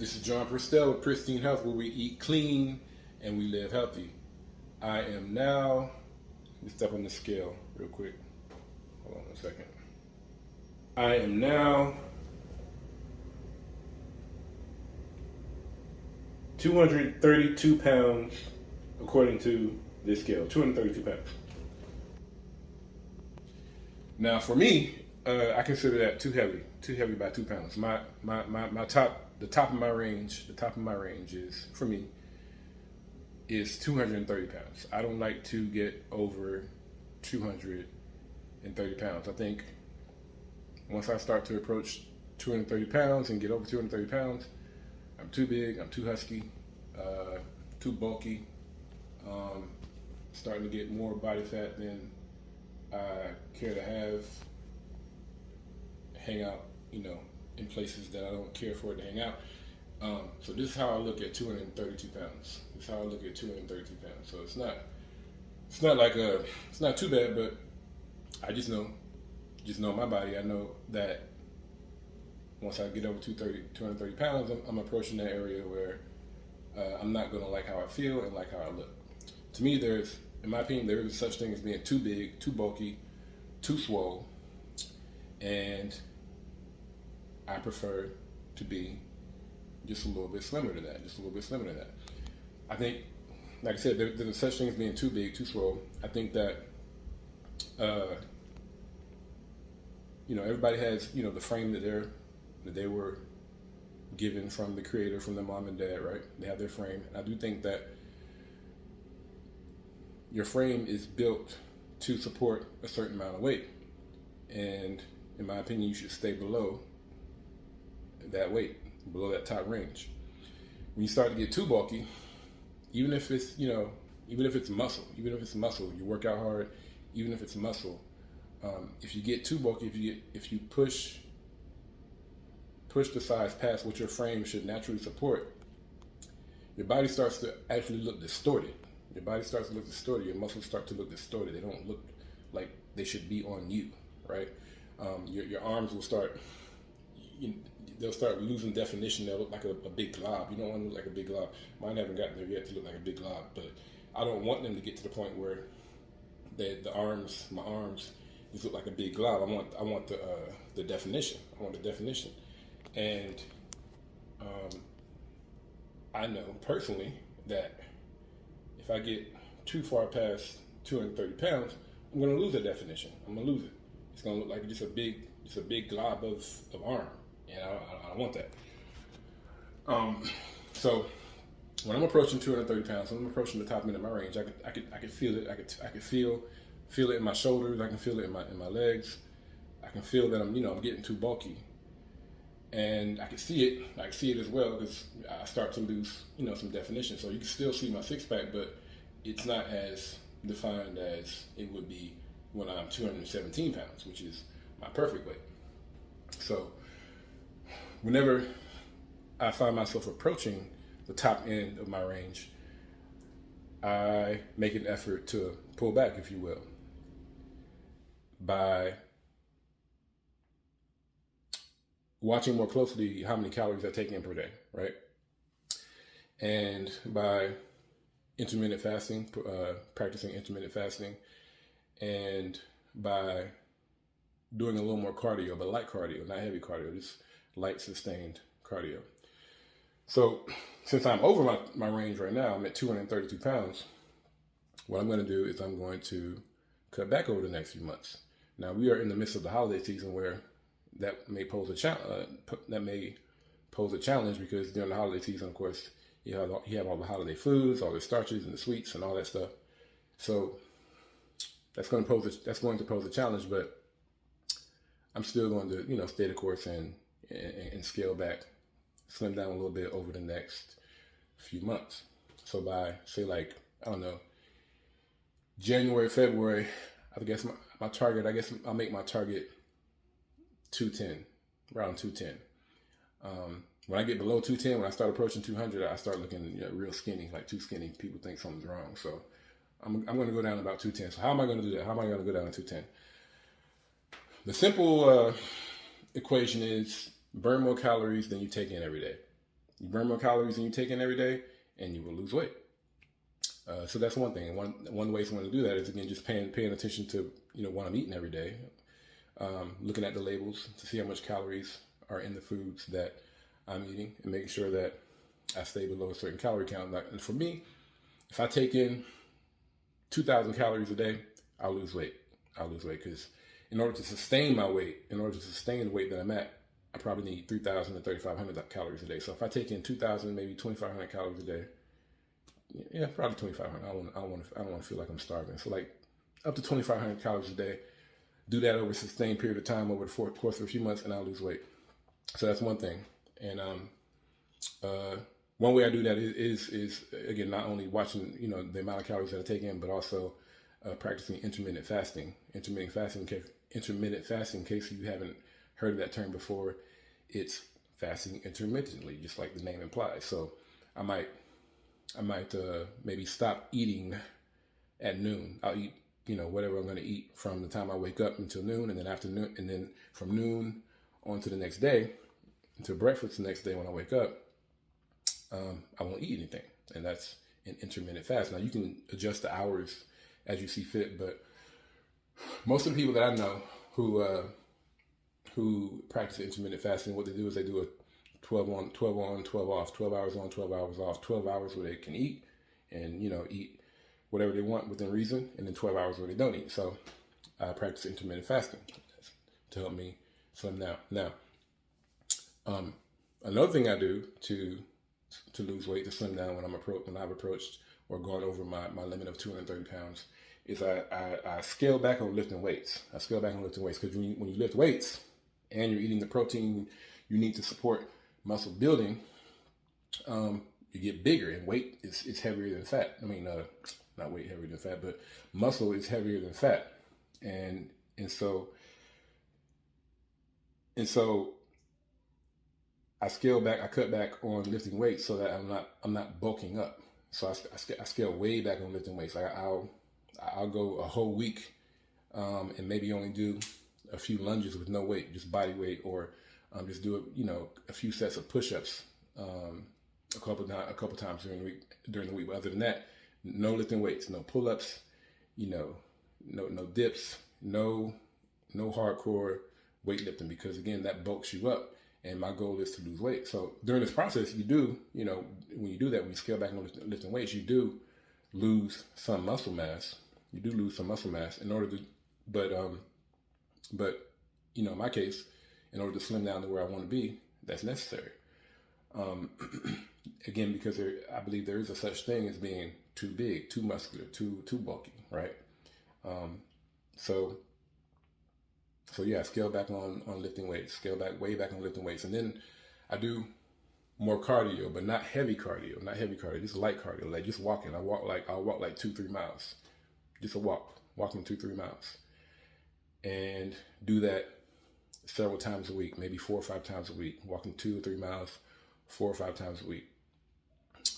This is John Pristine with Pristine Health, where we eat clean and we live healthy. I am now, let me step on the scale real quick. Hold on a second. I am now 232 pounds, according to this scale, 232 pounds. Now, for me, I consider that too heavy by 2 pounds. The top of my range is, for me, is 230 pounds. I don't like to get over 230 pounds. I think once I start to approach 230 pounds and get over 230 pounds, I'm too big, I'm too husky, too bulky, starting to get more body fat than I care to have, hang out, in places that I don't care for it to hang out. So this is how I look at 232 pounds. This is how I look at 232 pounds. So it's not too bad, but I just know my body. I know that once I get over 230 pounds, I'm approaching that area where I'm not gonna like how I feel and like how I look. To me, in my opinion, there is such thing as being too big, too bulky, too swole, and I prefer to be just a little bit slimmer than that. I think, like I said, there's such thing as being too big, too swole. I think that, everybody has, the frame that they were given from the creator, from their mom and dad, right? They have their frame. And I do think that your frame is built to support a certain amount of weight. And in my opinion, you should stay below that weight, below that top range. When you start to get too bulky, even if it's muscle, you work out hard, even if it's muscle, if you get too bulky, if you push the size past what your frame should naturally support, your body starts to actually look distorted. Your muscles start to look distorted. They don't look like they should be on you, right? Your arms will start, they'll start losing definition. They'll look like a big glob. You don't want to look like a big glob. Mine haven't gotten there yet to look like a big glob, but I don't want them to get to the point where my arms just look like a big glob. I want the definition. I want the definition. And I know personally that if I get too far past 230 pounds, I'm going to lose that definition. I'm going to lose it. It's going to look like just a big glob of arm, and I don't want that. So when I'm approaching 230 pounds, when I'm approaching the top end of my range, I could feel it. I could feel it in my shoulders. I can feel it in my legs. I can feel that I'm getting too bulky. And I can see it as well, because I start to lose, some definition. So you can still see my six pack, but it's not as defined as it would be when I'm 217 pounds, which is my perfect weight. So whenever I find myself approaching the top end of my range, I make an effort to pull back, if you will, by watching more closely how many calories I take in per day, right? And by intermittent fasting, practicing intermittent fasting, and by doing a little more cardio, but light cardio, not heavy cardio, just light sustained cardio. So since I'm over my range right now, I'm at 232 pounds, what I'm going to do is I'm going to cut back over the next few months. Now, we are in the midst of the holiday season where that may pose a challenge, because during the holiday season, of course, you have all the holiday foods, all the starches and the sweets and all that stuff. So that's going to pose a challenge, but I'm still going to stay the course and scale back, slim down a little bit over the next few months. So by, say, January, February, I guess my target, I'll make my target 210, around 210. When I get below 210, when I start approaching 200, I start looking real skinny, like too skinny. People think something's wrong. So I'm going to go down to about 210. So how am I going to do that? How am I going to go down to 210? The simple equation is burn more calories than you take in every day. You burn more calories than you take in every day, and you will lose weight. So that's one thing. And one way someone to do that is, again, just paying attention to what I'm eating every day, looking at the labels to see how much calories are in the foods that I'm eating, and making sure that I stay below a certain calorie count. And for me, if I take in 2,000 calories a day, I'll lose weight. Because in order to sustain my weight, in order to sustain the weight that I'm at, I probably need 3,000 to 3,500 calories a day. So if I take in 2,000, maybe 2,500 calories a day, yeah, probably 2,500. I don't want to feel like I'm starving. So like up to 2,500 calories a day. Do that over a sustained period of time, over the course of a few months, and I'll lose weight. So that's one thing. And one way I do that is again, not only watching the amount of calories that I take in, but also practicing intermittent fasting. Intermittent fasting, in case you haven't heard of that term before, it's fasting intermittently, just like the name implies. So I might maybe stop eating at noon. I'll eat whatever I'm going to eat from the time I wake up until noon, and then afternoon, and then from noon on to the next day, until breakfast the next day when I wake up, I won't eat anything. And that's an intermittent fast. Now you can adjust the hours as you see fit, but most of the people that I know who practice intermittent fasting, what they do is they do a 12 on, 12 off, 12 hours on, 12 hours off, 12 hours where they can eat and, eat whatever they want within reason, and then 12 hours where they don't eat. So I practice intermittent fasting to help me slim down. Now, another thing I do to lose weight, to slim down when I've approached or gone over my limit of 230 pounds, is I scale back on lifting weights. Because when you lift weights and you're eating the protein you need to support muscle building, you get bigger, and weight is heavier than fat. I mean, not weight heavier than fat, but muscle is heavier than fat, and so I cut back on lifting weights so that I'm not bulking up. So I scale way back on lifting weights. Like I'll go a whole week, and maybe only do a few lunges with no weight, just body weight, or just do a few sets of push-ups, a couple times during the week. But other than that, no lifting weights, no pull-ups, no dips, no hardcore weightlifting, because again, that bulks you up, and my goal is to lose weight. So during this process, when you do that, when you scale back on lifting weights, you do lose some muscle mass. In order to, but in my case, in order to slim down to where I want to be, that's necessary. Again, because I believe there is a such thing as being too big, too muscular, too bulky, right? So yeah, scale back on lifting weights, way back on lifting weights. And then I do more cardio, but not heavy cardio, just light cardio, like just walking. I'll walk like 2-3 miles, just walking 2-3 miles, and do that several times a week, maybe 4 or 5 times a week, walking 2 or 3 miles, 4 or 5 times a week.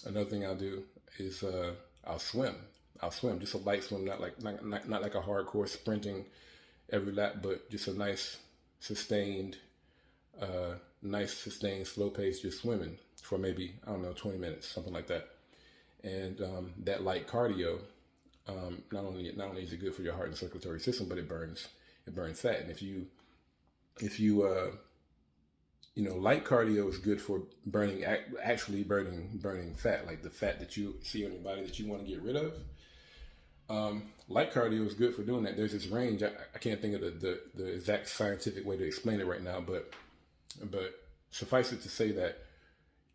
Another thing I'll do is I'll swim, just a light swim, not like a hardcore sprinting every lap, but just a nice sustained slow pace, just swimming for maybe 20 minutes, something like that. And that light cardio, not only is it good for your heart and circulatory system, but it burns fat. And if you light cardio is good for burning fat, like the fat that you see on your body that you want to get rid of. Light cardio is good for doing that. There's this range. I can't think of the exact scientific way to explain it right now, but suffice it to say that,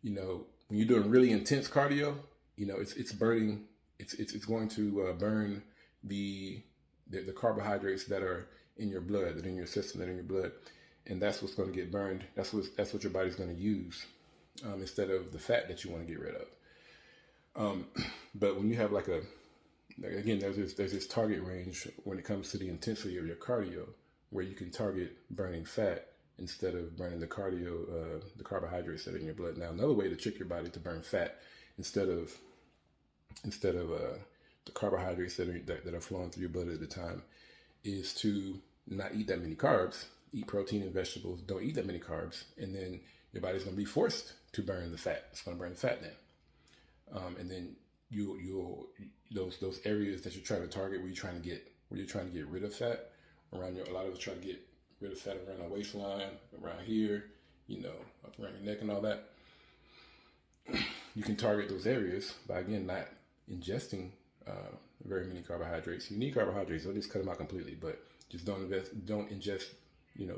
when you're doing really intense cardio, it's going to burn the carbohydrates that are in your blood, that are in your system, that are in your blood. And that's what's going to get burned. That's what your body's going to use, instead of the fat that you want to get rid of. But when you have again, there's this target range when it comes to the intensity of your cardio, where you can target burning fat instead of burning the carbohydrates that are in your blood. Now, another way to trick your body to burn fat instead of the carbohydrates that are flowing through your blood at the time is to not eat that many carbs. Eat protein and vegetables. Don't eat that many carbs, and then your body's going to be forced to burn the fat. It's going to burn the fat then, and then you'll those areas that you're trying to target where you're trying to get rid of fat around a lot of us try to get rid of fat around our waistline, around here, up around your neck and all that. You can target those areas by, again, not ingesting very many carbohydrates. You need carbohydrates, so just cut them out completely, but just don't ingest,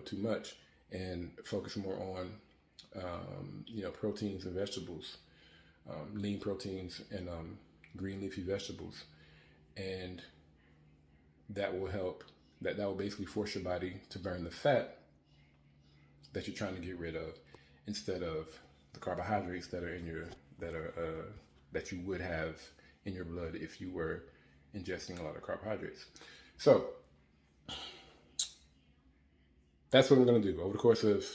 too much, and focus more on, proteins and vegetables, lean proteins and green leafy vegetables, and that will help. That will basically force your body to burn the fat that you're trying to get rid of, instead of the carbohydrates that you would have in your blood if you were ingesting a lot of carbohydrates. So that's what I'm going to do over the course of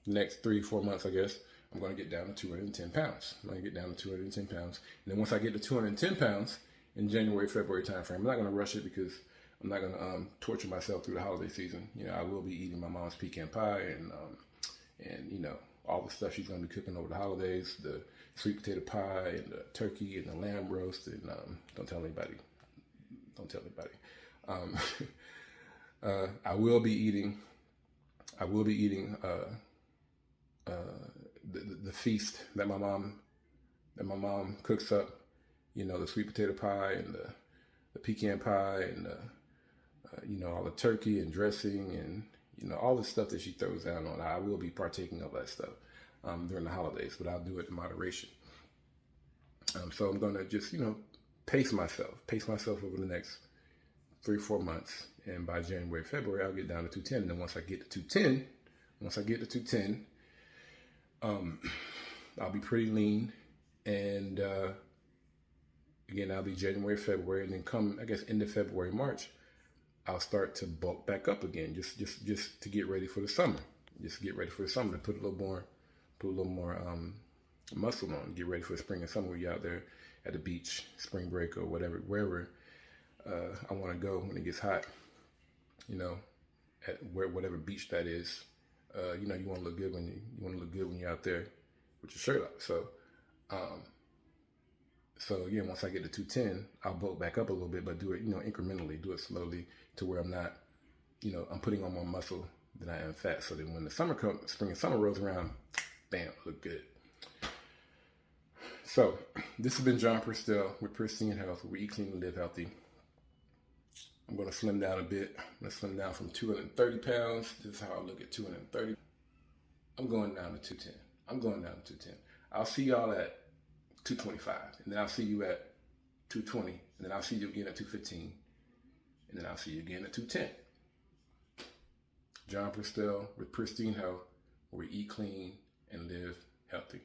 the next 3-4 months. I guess I'm going to get down to 210 pounds. I'm going to get down to 210 pounds, and then once I get to 210 pounds in January, February timeframe, I'm not going to rush it because I'm not going to torture myself through the holiday season. I will be eating my mom's pecan pie and all the stuff she's going to be cooking over the holidays, the sweet potato pie and the turkey and the lamb roast, and don't tell anybody. I will be eating the feast that my mom cooks up. The sweet potato pie and the pecan pie and all the turkey and dressing and all the stuff that she throws down on. I will be partaking of that stuff during the holidays, but I'll do it in moderation. So I'm going to just pace myself over the next 3-4 months, and by January, February, I'll get down to 210. And then once I get to 210, I'll be pretty lean, and again, I'll be January, February, and then come, I guess, end of February, March, I'll start to bulk back up again, just to get ready for the summer. Just get ready for the summer, to put a little more muscle on, get ready for spring and summer when you're out there at the beach, spring break or whatever, wherever I want to go when it gets hot. At whatever beach that is. You want to look good when you're out there with your shirt off. So again, once I get to 210, I'll bulk back up a little bit, but do it, incrementally, do it slowly, to where I'm not, I'm putting on more muscle than I am fat. So then when the spring and summer rolls around, bam, look good. So this has been John Pristine with Pristine Health, where we eat clean and live healthy. I'm going to slim down a bit. I'm going to slim down from 230 pounds. This is how I look at 230. I'm going down to 210. I'll see y'all at 225, and then I'll see you at 220, and then I'll see you again at 215, and then I'll see you again at 210. John Pristine with Pristine Health, where we eat clean and live healthy.